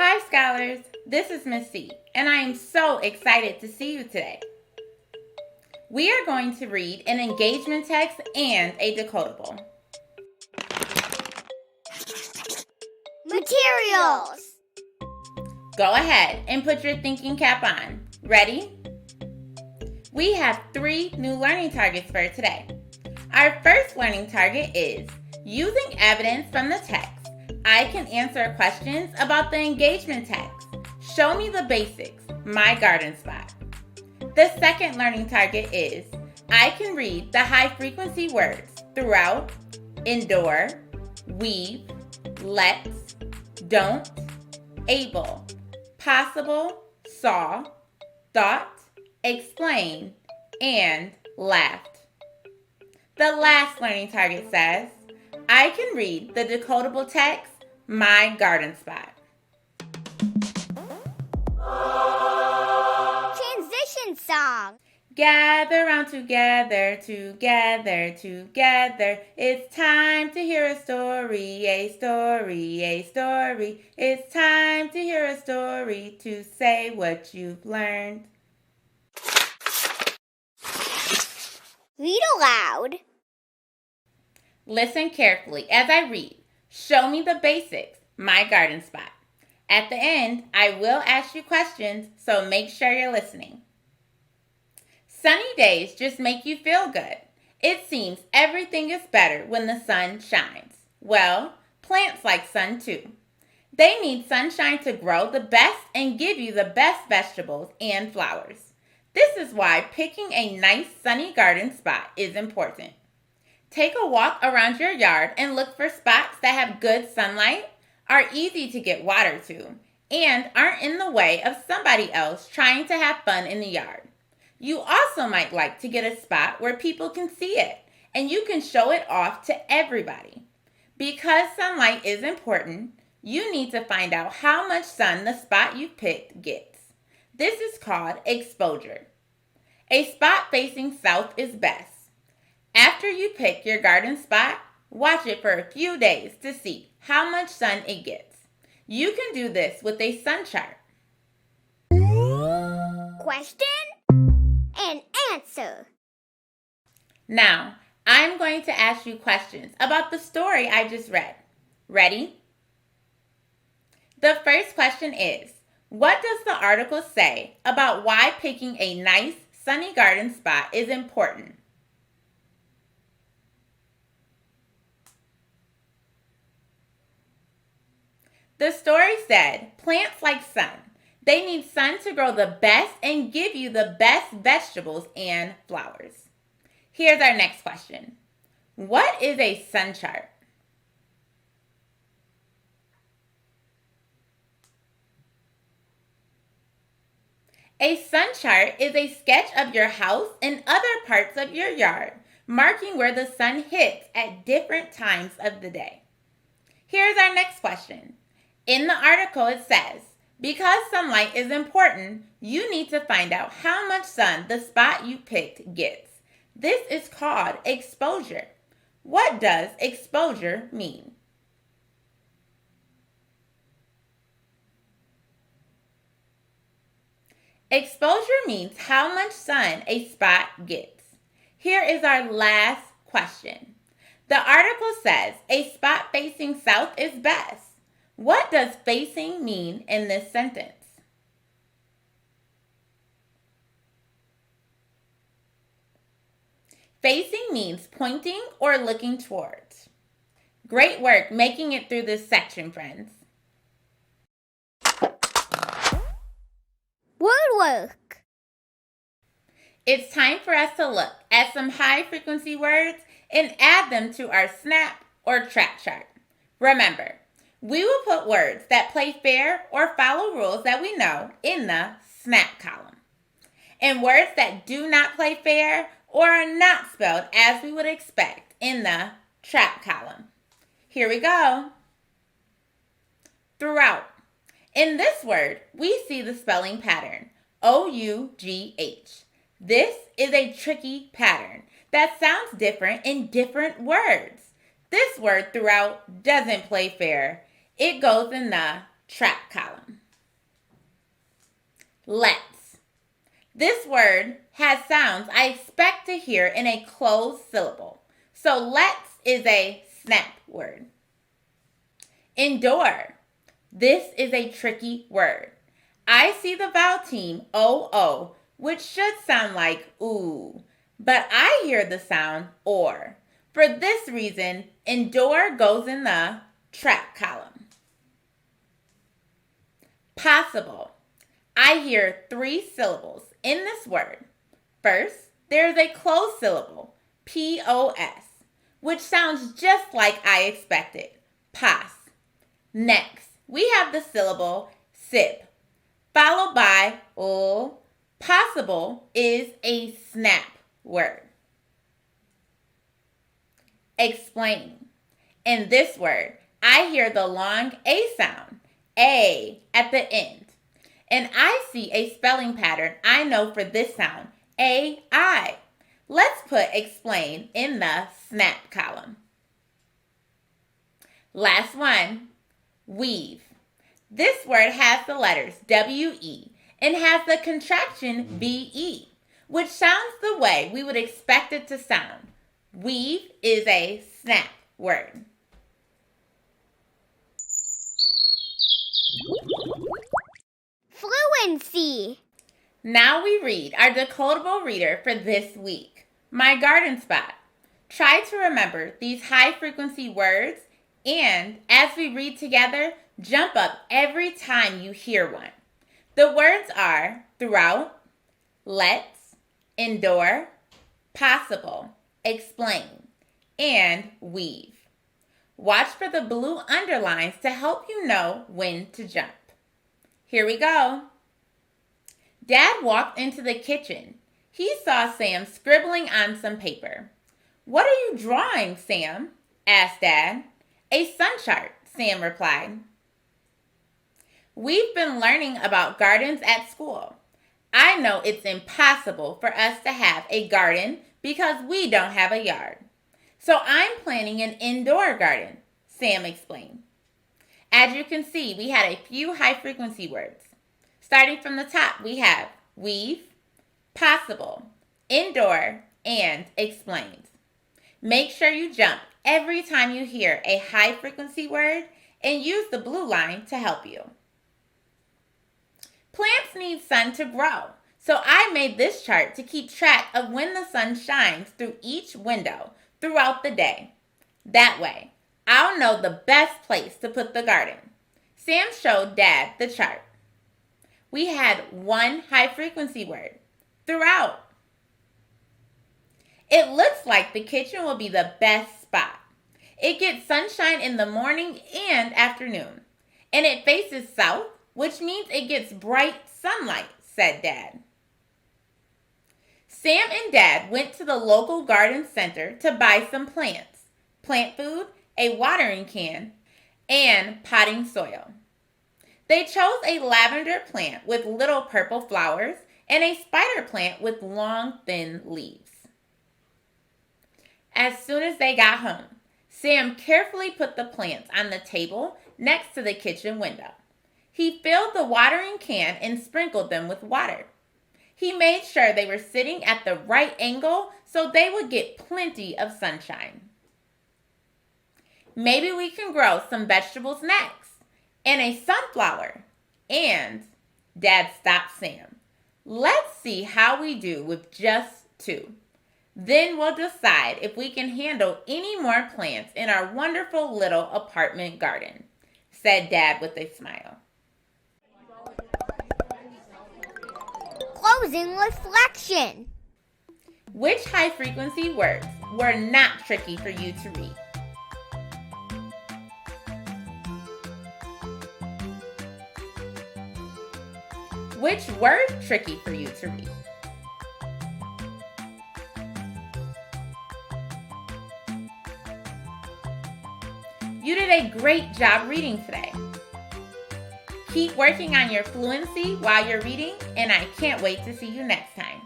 Hi, scholars. This is Miss C, and I am so excited to see you today. We are going to read an engagement text and a decodable. Materials. Go ahead and put your thinking cap on. Ready? We have 3 new learning targets for today. Our first learning target is using evidence from the text. I can answer questions about the engagement text. Show me the basics, my garden spot. The second learning target is I can read the high frequency words throughout, endure, weave, let's, don't, able, possible, saw, thought, explain, and laughed. The last learning target says, I can read the decodable text, my garden spot. Transition song. Gather round together, together, together. It's time to hear a story, a story, a story. It's time to hear a story to say what you've learned. Read aloud. Listen carefully as I read. Show me the basics, my garden spot. At the end, I will ask you questions, so make sure you're listening. Sunny days just make you feel good. It seems everything is better when the sun shines. Well, plants like sun too. They need sunshine to grow the best and give you the best vegetables and flowers. This is why picking a nice sunny garden spot is important. Take a walk around your yard and look for spots that have good sunlight, are easy to get water to, and aren't in the way of somebody else trying to have fun in the yard. You also might like to get a spot where people can see it and you can show it off to everybody. Because sunlight is important, you need to find out how much sun the spot you picked gets. This is called exposure. A spot facing south is best. After you pick your garden spot, watch it for a few days to see how much sun it gets. You can do this with a sun chart. Question and answer. Now, I'm going to ask you questions about the story I just read. Ready? The first question is, what does the article say about why picking a nice sunny garden spot is important? The story said, plants like sun. They need sun to grow the best and give you the best vegetables and flowers. Here's our next question. What is a sun chart? A sun chart is a sketch of your house and other parts of your yard, marking where the sun hits at different times of the day. Here's our next question. In the article it says, because sunlight is important, you need to find out how much sun the spot you picked gets. This is called exposure. What does exposure mean? Exposure means how much sun a spot gets. Here is our last question. The article says a spot facing south is best. What does facing mean in this sentence? Facing means pointing or looking towards. Great work making it through this section, friends. Word work. It's time for us to look at some high frequency words and add them to our snap or track chart. Remember, we will put words that play fair or follow rules that we know in the snap column, and words that do not play fair or are not spelled as we would expect in the trap column. Here we go. Throughout. In this word, we see the spelling pattern, O-U-G-H. This is a tricky pattern that sounds different in different words. This word throughout doesn't play fair. It goes in the trap column. Let's. This word has sounds I expect to hear in a closed syllable. So let's is a snap word. Endure. This is a tricky word. I see the vowel team O-O, which should sound like ooh, but I hear the sound or. For this reason, endure goes in the trap column. Possible. I hear 3 syllables in this word. First, there is a closed syllable, P-O-S, which sounds just like I expected, pos. Next, we have the syllable sip, followed by l. Possible is a snap word. Explain. In this word, I hear the long A sound, A, at the end. And I see a spelling pattern I know for this sound, A-I. Let's put explain in the snap column. Last one, weave. This word has the letters W-E and has the contraction B-E, which sounds the way we would expect it to sound. Weave is a snap word. Fluency. Now we read our decodable reader for this week, My Garden Spot. Try to remember these high-frequency words and, as we read together, jump up every time you hear one. The words are throughout, let's, endure, possible, explain, and weave. Watch for the blue underlines to help you know when to jump. Here we go. Dad walked into the kitchen. He saw Sam scribbling on some paper. "What are you drawing, Sam?" asked Dad. "A sun chart," Sam replied. We've been learning about gardens at school. I know it's impossible for us to have a garden because we don't have a yard. So I'm planning an indoor garden, Sam explained. As you can see, we had a few high-frequency words. Starting from the top, we have weave, possible, indoor, and explained. Make sure you jump every time you hear a high-frequency word and use the blue line to help you. Plants need sun to grow, so I made this chart to keep track of when the sun shines through each window throughout the day. That way, I'll know the best place to put the garden. Sam showed Dad the chart. We had one high-frequency word, throughout. It looks like the kitchen will be the best spot. It gets sunshine in the morning and afternoon, and it faces south, which means it gets bright sunlight, said Dad. Sam and Dad went to the local garden center to buy some plants, plant food, a watering can, and potting soil. They chose a lavender plant with little purple flowers and a spider plant with long, thin leaves. As soon as they got home, Sam carefully put the plants on the table next to the kitchen window. He filled the watering can and sprinkled them with water. He made sure they were sitting at the right angle so they would get plenty of sunshine. Maybe we can grow some vegetables next, and a sunflower. And Dad stopped Sam. Let's see how we do with just 2. Then we'll decide if we can handle any more plants in our wonderful little apartment garden, said Dad with a smile. Closing reflection. Which high-frequency words were not tricky for you to read? Which were tricky for you to read? You did a great job reading today. Keep working on your fluency while you're reading, and I can't wait to see you next time.